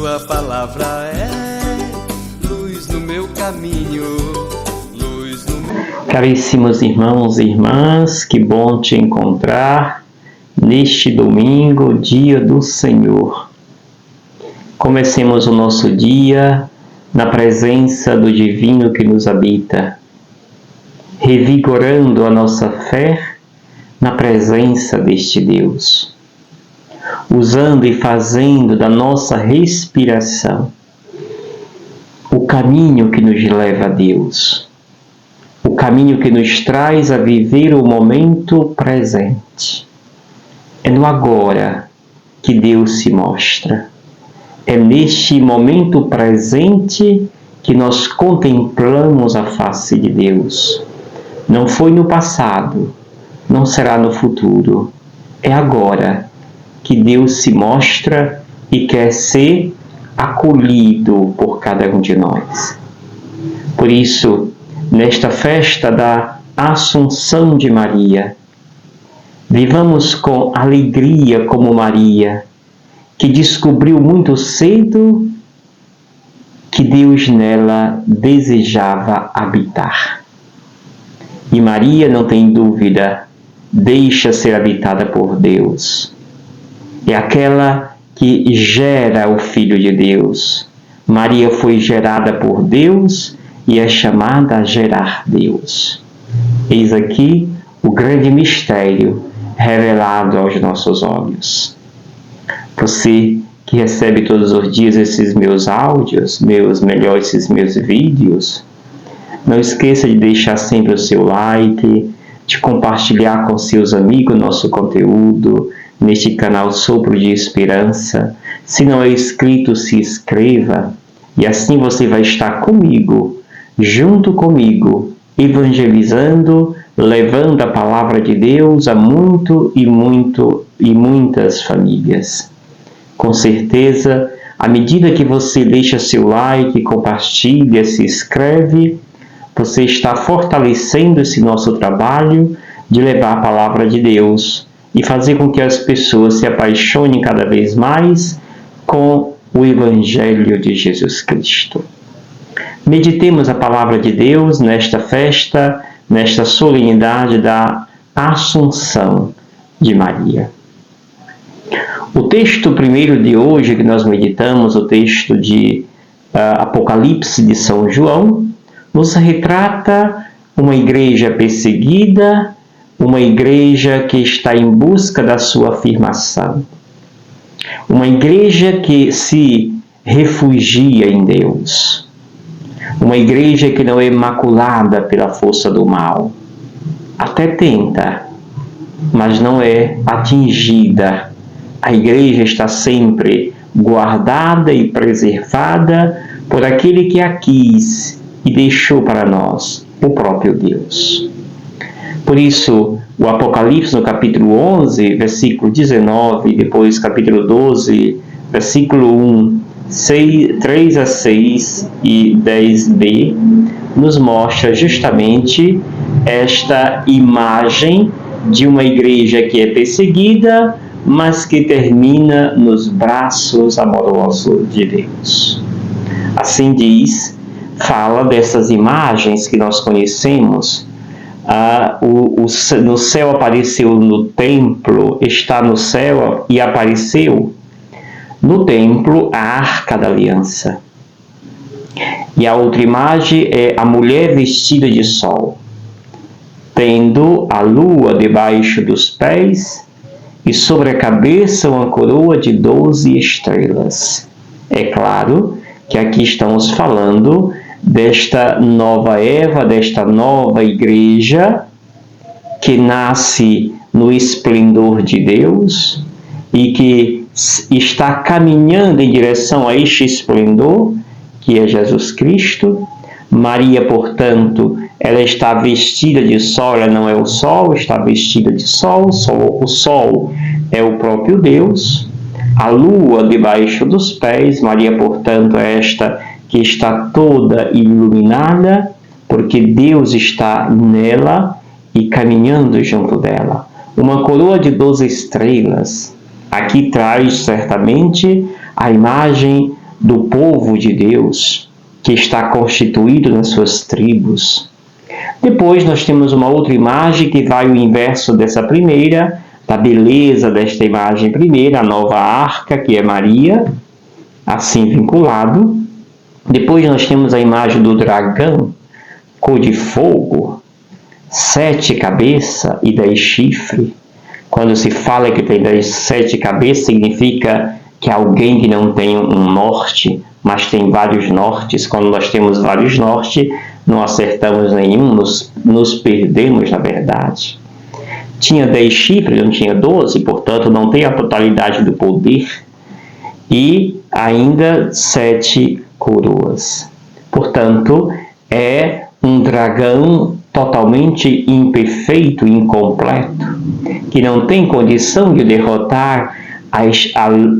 Tua palavra é luz no meu caminho, luz no meu... Caríssimos irmãos e irmãs, que bom te encontrar neste domingo, dia do Senhor. Comecemos o nosso dia na presença do Divino que nos habita, revigorando a nossa fé na presença deste Deus, usando e fazendo da nossa respiração o caminho que nos leva a Deus, o caminho que nos traz a viver o momento presente. É no agora que Deus se mostra. É neste momento presente que nós contemplamos a face de Deus. Não foi no passado, não será no futuro. É agora que Deus se mostra e quer ser acolhido por cada um de nós. Por isso, nesta festa da Assunção de Maria, vivamos com alegria como Maria, que descobriu muito cedo que Deus nela desejava habitar. E Maria, não tem dúvida, deixa ser habitada por Deus. É aquela que gera o Filho de Deus. Maria foi gerada por Deus e é chamada a gerar Deus. Eis aqui o grande mistério revelado aos nossos olhos. Você que recebe todos os dias esses meus áudios, esses meus vídeos, não esqueça de deixar sempre o seu like, de compartilhar com seus amigos nosso conteúdo neste canal Sopro de Esperança. Se não é inscrito, se inscreva, e assim você vai estar comigo, junto comigo, evangelizando, levando a palavra de Deus a muitas famílias. Com certeza, à medida que você deixa seu like, compartilha, se inscreve, você está fortalecendo esse nosso trabalho de levar a palavra de Deus e fazer com que as pessoas se apaixonem cada vez mais com o Evangelho de Jesus Cristo. Meditemos a palavra de Deus nesta festa, nesta solenidade da Assunção de Maria. O texto primeiro de hoje que nós meditamos, o texto de Apocalipse de São João, nos retrata uma igreja perseguida, uma igreja que está em busca da sua afirmação, uma igreja que se refugia em Deus, uma igreja que não é maculada pela força do mal, até tenta, mas não é atingida. A igreja está sempre guardada e preservada por aquele que a quis e deixou para nós, o próprio Deus. Por isso, o Apocalipse, no capítulo 11, versículo 19, depois capítulo 12, versículo 1, 3 a 6 e 10b, nos mostra justamente esta imagem de uma igreja que é perseguida, mas que termina nos braços amorosos de Deus. Assim diz, fala dessas imagens que nós conhecemos. No céu apareceu no templo, está no céu e apareceu no templo a Arca da Aliança. E a outra imagem é a mulher vestida de sol, tendo a lua debaixo dos pés e sobre a cabeça uma coroa de 12 estrelas. É claro que aqui estamos falando desta nova Eva, desta nova igreja que nasce no esplendor de Deus e que está caminhando em direção a este esplendor, que é Jesus Cristo. Maria, portanto, ela está vestida de sol, ela não é o sol, está vestida de sol, o sol é o próprio Deus. A lua debaixo dos pés, Maria, portanto, é esta que está toda iluminada, porque Deus está nela e caminhando junto dela. Uma coroa de 12 estrelas. Aqui traz certamente a imagem do povo de Deus, que está constituído nas suas tribos. Depois nós temos uma outra imagem que vai o inverso dessa primeira, da beleza desta imagem primeira, a nova arca, que é Maria, assim vinculado. Depois nós temos a imagem do dragão, cor de fogo, 7 cabeças e 10 chifres. Quando se fala que tem 7 cabeças, significa que alguém que não tem um norte, mas tem vários nortes. Quando nós temos vários nortes, não acertamos nenhum, nos perdemos, na verdade. Tinha 10 chifres, não tinha 12, portanto não tem a totalidade do poder. E ainda 7 coroas. Portanto, é um dragão totalmente imperfeito, incompleto, que não tem condição de derrotar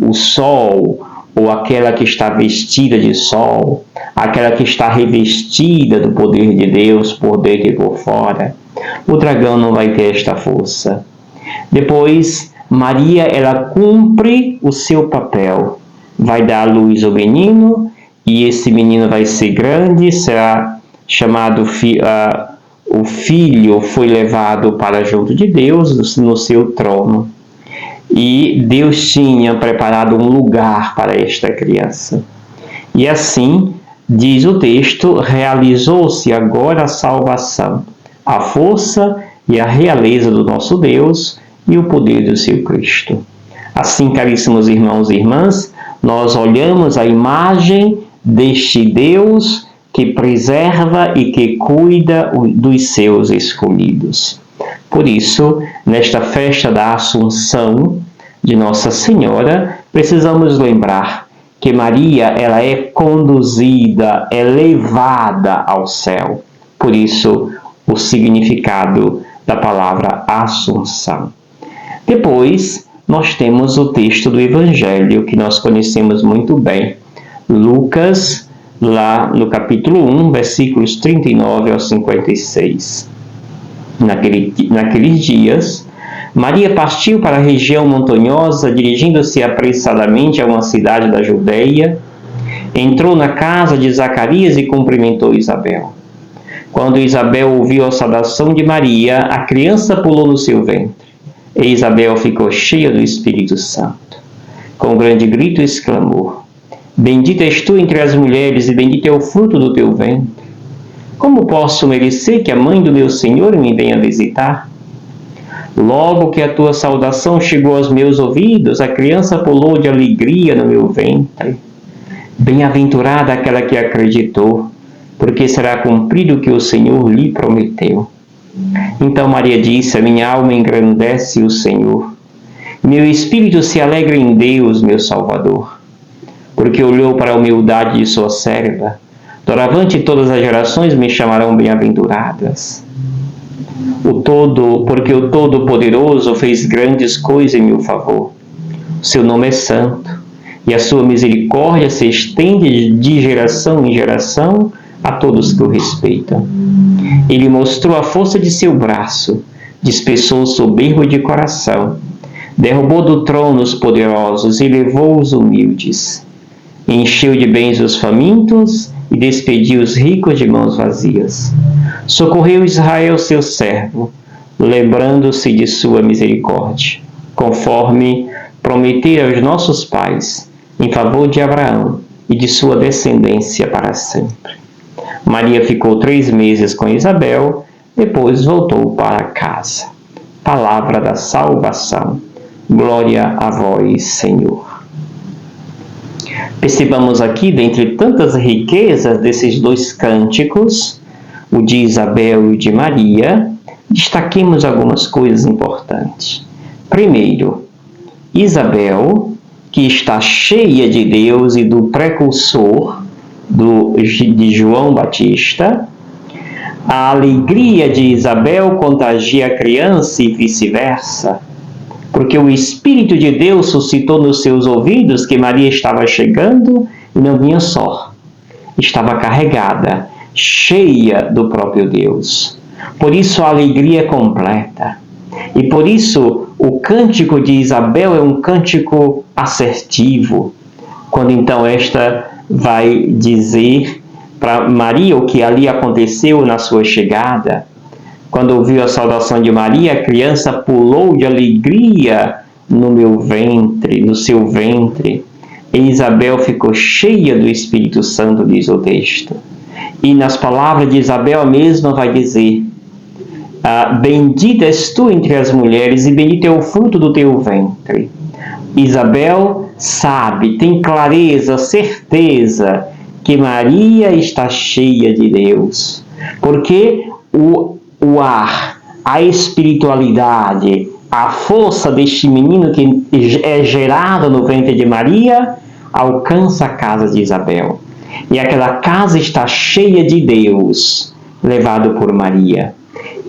o sol, ou aquela que está vestida de sol, aquela que está revestida do poder de Deus por dentro e por fora. O dragão não vai ter esta força. Depois, Maria, ela cumpre o seu papel. Vai dar à luz ao menino, e esse menino vai ser grande, será chamado o filho foi levado para junto de Deus no seu trono. E Deus tinha preparado um lugar para esta criança. E assim, diz o texto, realizou-se agora a salvação, a força e a realeza do nosso Deus e o poder do seu Cristo. Assim, caríssimos irmãos e irmãs, nós olhamos a imagem deste Deus que preserva e que cuida dos seus escolhidos. Por isso, nesta festa da Assunção de Nossa Senhora, precisamos lembrar que Maria, ela é conduzida, é levada ao céu. Por isso, o significado da palavra Assunção. Depois, nós temos o texto do Evangelho, que nós conhecemos muito bem. Lucas, lá no capítulo 1, versículos 39 ao 56. Naqueles dias, Maria partiu para a região montanhosa, dirigindo-se apressadamente a uma cidade da Judeia. Entrou na casa de Zacarias e cumprimentou Isabel. Quando Isabel ouviu a saudação de Maria, a criança pulou no seu ventre. E Isabel ficou cheia do Espírito Santo. Com um grande grito exclamou: Bendita és tu entre as mulheres, e bendito é o fruto do teu ventre. Como posso merecer que a mãe do meu Senhor me venha visitar? Logo que a tua saudação chegou aos meus ouvidos, a criança pulou de alegria no meu ventre. Bem-aventurada aquela que acreditou, porque será cumprido o que o Senhor lhe prometeu. Então Maria disse: a minha alma engrandece o Senhor. Meu espírito se alegra em Deus, meu Salvador, porque olhou para a humildade de sua serva. Doravante todas as gerações me chamarão bem-aventuradas. Porque o Todo-Poderoso fez grandes coisas em meu favor. Seu nome é santo, e a sua misericórdia se estende de geração em geração a todos que o respeitam. Ele mostrou a força de seu braço, dispersou o soberbo de coração, derrubou do trono os poderosos e levou os humildes. Encheu de bens os famintos e despediu os ricos de mãos vazias. Socorreu Israel, seu servo, lembrando-se de sua misericórdia, conforme prometera aos nossos pais, em favor de Abraão e de sua descendência para sempre. Maria ficou 3 meses com Isabel, depois voltou para casa. Palavra da salvação. Glória a vós, Senhor. Percebamos aqui, dentre tantas riquezas desses 2 cânticos, o de Isabel e o de Maria, destaquemos algumas coisas importantes. Primeiro, Isabel, que está cheia de Deus e do precursor de João Batista. A alegria de Isabel contagia a criança e vice-versa, porque o Espírito de Deus suscitou nos seus ouvidos que Maria estava chegando e não vinha só. Estava carregada, cheia do próprio Deus. Por isso a alegria é completa. E por isso o cântico de Isabel é um cântico assertivo. quando então esta vai dizer para Maria o que ali aconteceu na sua chegada. Quando ouviu a saudação de Maria, a criança pulou de alegria no meu ventre, no seu ventre. E Isabel ficou cheia do Espírito Santo, diz o texto. E nas palavras de Isabel, a mesma vai dizer: bendita és tu entre as mulheres e bendito é o fruto do teu ventre. Isabel sabe, tem clareza, certeza que Maria está cheia de Deus, porque o ar, a espiritualidade, a força deste menino que é gerado no ventre de Maria alcança a casa de Isabel. E aquela casa está cheia de Deus, levado por Maria.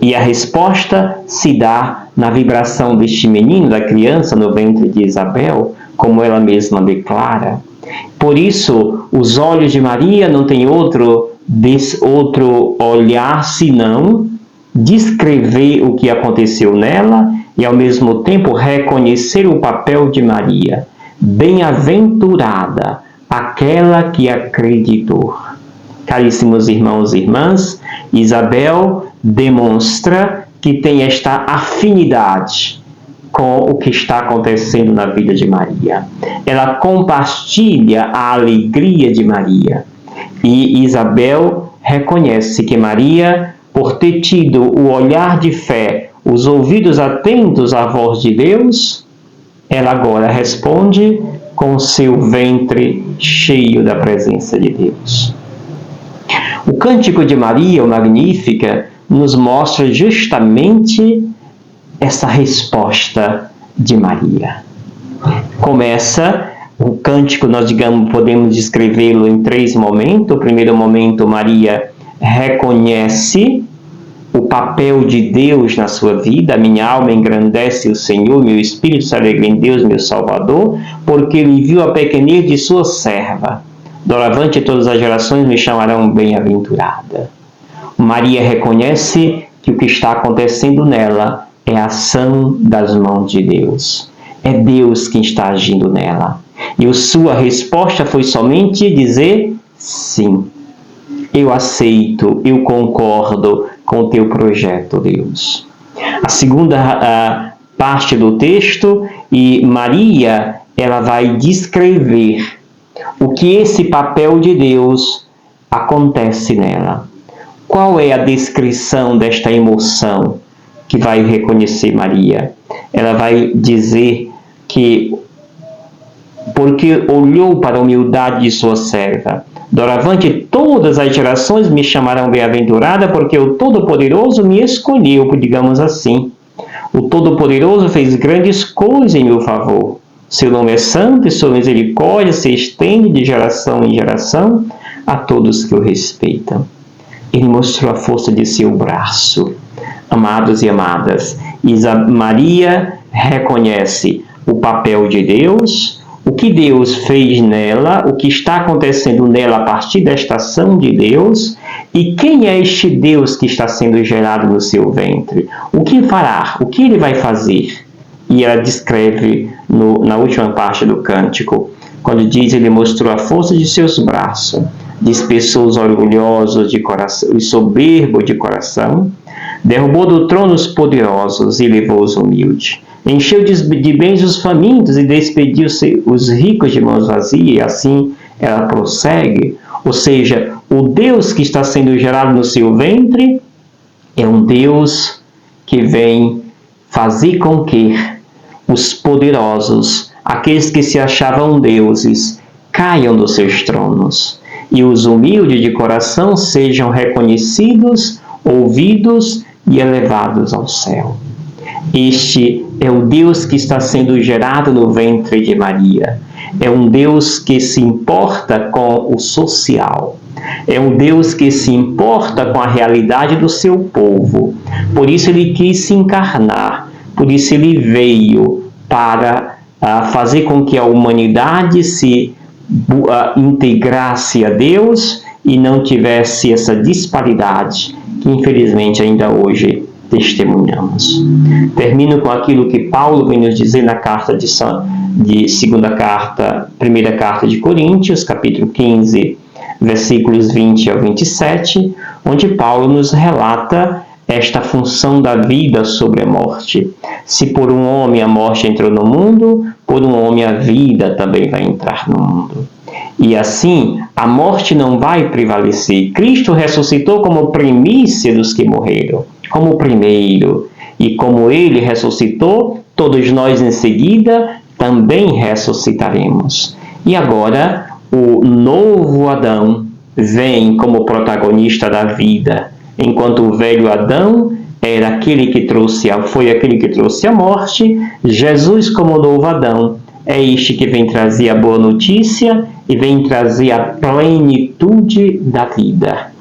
E a resposta se dá na vibração deste menino, da criança no ventre de Isabel, como ela mesma declara. Por isso, os olhos de Maria não têm outro olhar senão descrever o que aconteceu nela e, ao mesmo tempo, reconhecer o papel de Maria. Bem-aventurada aquela que acreditou. Caríssimos irmãos e irmãs, Isabel demonstra que tem esta afinidade com o que está acontecendo na vida de Maria. Ela compartilha a alegria de Maria. E Isabel reconhece que Maria, por ter tido o olhar de fé, os ouvidos atentos à voz de Deus, ela agora responde com seu ventre cheio da presença de Deus. O Cântico de Maria, o Magnífica, nos mostra justamente essa resposta de Maria. Começa o cântico, nós podemos descrevê-lo em 3 momentos. O primeiro momento, Maria reconhece o papel de Deus na sua vida. A minha alma engrandece o Senhor, meu espírito se alegra em Deus, meu Salvador, porque ele viu a pequenez de sua serva. Doravante todas as gerações me chamarão bem-aventurada. Maria reconhece que o que está acontecendo nela é a ação das mãos de Deus. É Deus quem está agindo nela. E a sua resposta foi somente dizer sim. Eu aceito, eu concordo com o teu projeto, Deus. A segunda parte do texto, e Maria, ela vai descrever o que esse papel de Deus acontece nela. Qual é a descrição desta emoção que vai reconhecer Maria? Ela vai dizer que, porque olhou para a humildade de sua serva, doravante todas as gerações me chamarão bem-aventurada, porque o Todo-Poderoso me escolheu, digamos assim. O Todo-Poderoso fez grandes coisas em meu favor. Seu nome é santo e sua misericórdia se estende de geração em geração a todos que o respeitam. Ele mostrou a força de seu braço. Amados e amadas, Maria reconhece o papel de Deus, o que Deus fez nela, o que está acontecendo nela a partir desta ação de Deus, e quem é este Deus que está sendo gerado no seu ventre? O que fará? O que ele vai fazer? E ela descreve na última parte do cântico, quando diz: ele mostrou a força de seus braços, dispersou os orgulhosos de coração e soberbo de coração, derrubou do trono os poderosos e levou os humildes. Encheu de bens os famintos e despediu os ricos de mãos vazias. E assim ela prossegue. Ou seja, o Deus que está sendo gerado no seu ventre é um Deus que vem fazer com que os poderosos, aqueles que se achavam deuses, caiam dos seus tronos. E os humildes de coração sejam reconhecidos, ouvidos e elevados ao céu. Este é o Deus que está sendo gerado no ventre de Maria. É um Deus que se importa com o social. É um Deus que se importa com a realidade do seu povo. Por isso ele quis se encarnar. Por isso ele veio para fazer com que a humanidade se integrasse a Deus e não tivesse essa disparidade que infelizmente ainda hoje testemunhamos. Termino com aquilo que Paulo vem nos dizer na carta de primeira carta de Coríntios, capítulo 15, versículos 20 ao 27, onde Paulo nos relata esta função da vida sobre a morte. Se por um homem a morte entrou no mundo, por um homem a vida também vai entrar no mundo. E assim, a morte não vai prevalecer. Cristo ressuscitou como primícia dos que morreram, como o primeiro. E como ele ressuscitou, todos nós em seguida também ressuscitaremos. E agora, o novo Adão vem como protagonista da vida, enquanto o velho Adão era aquele que foi aquele que trouxe a morte. Jesus, como novo Adão, é este que vem trazer a boa notícia e vem trazer a plenitude da vida.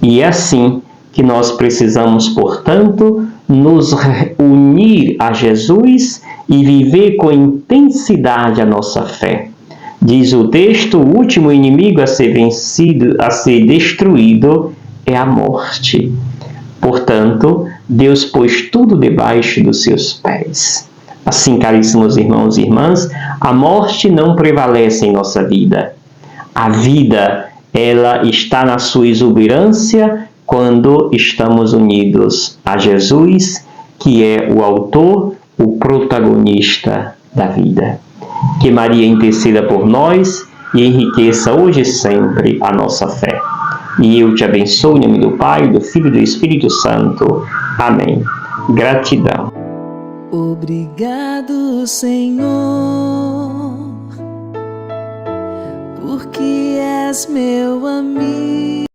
E é assim que nós precisamos, portanto, nos unir a Jesus e viver com intensidade a nossa fé. Diz o texto: o último inimigo a ser vencido, a ser destruído, é a morte. Portanto, Deus pôs tudo debaixo dos seus pés. Assim, caríssimos irmãos e irmãs, a morte não prevalece em nossa vida. A vida, ela está na sua exuberância quando estamos unidos a Jesus, que é o autor, o protagonista da vida. Que Maria interceda por nós e enriqueça hoje e sempre a nossa fé. E eu te abençoo em nome do Pai, do Filho e do Espírito Santo. Amém. Gratidão. Obrigado, Senhor, porque és meu amigo.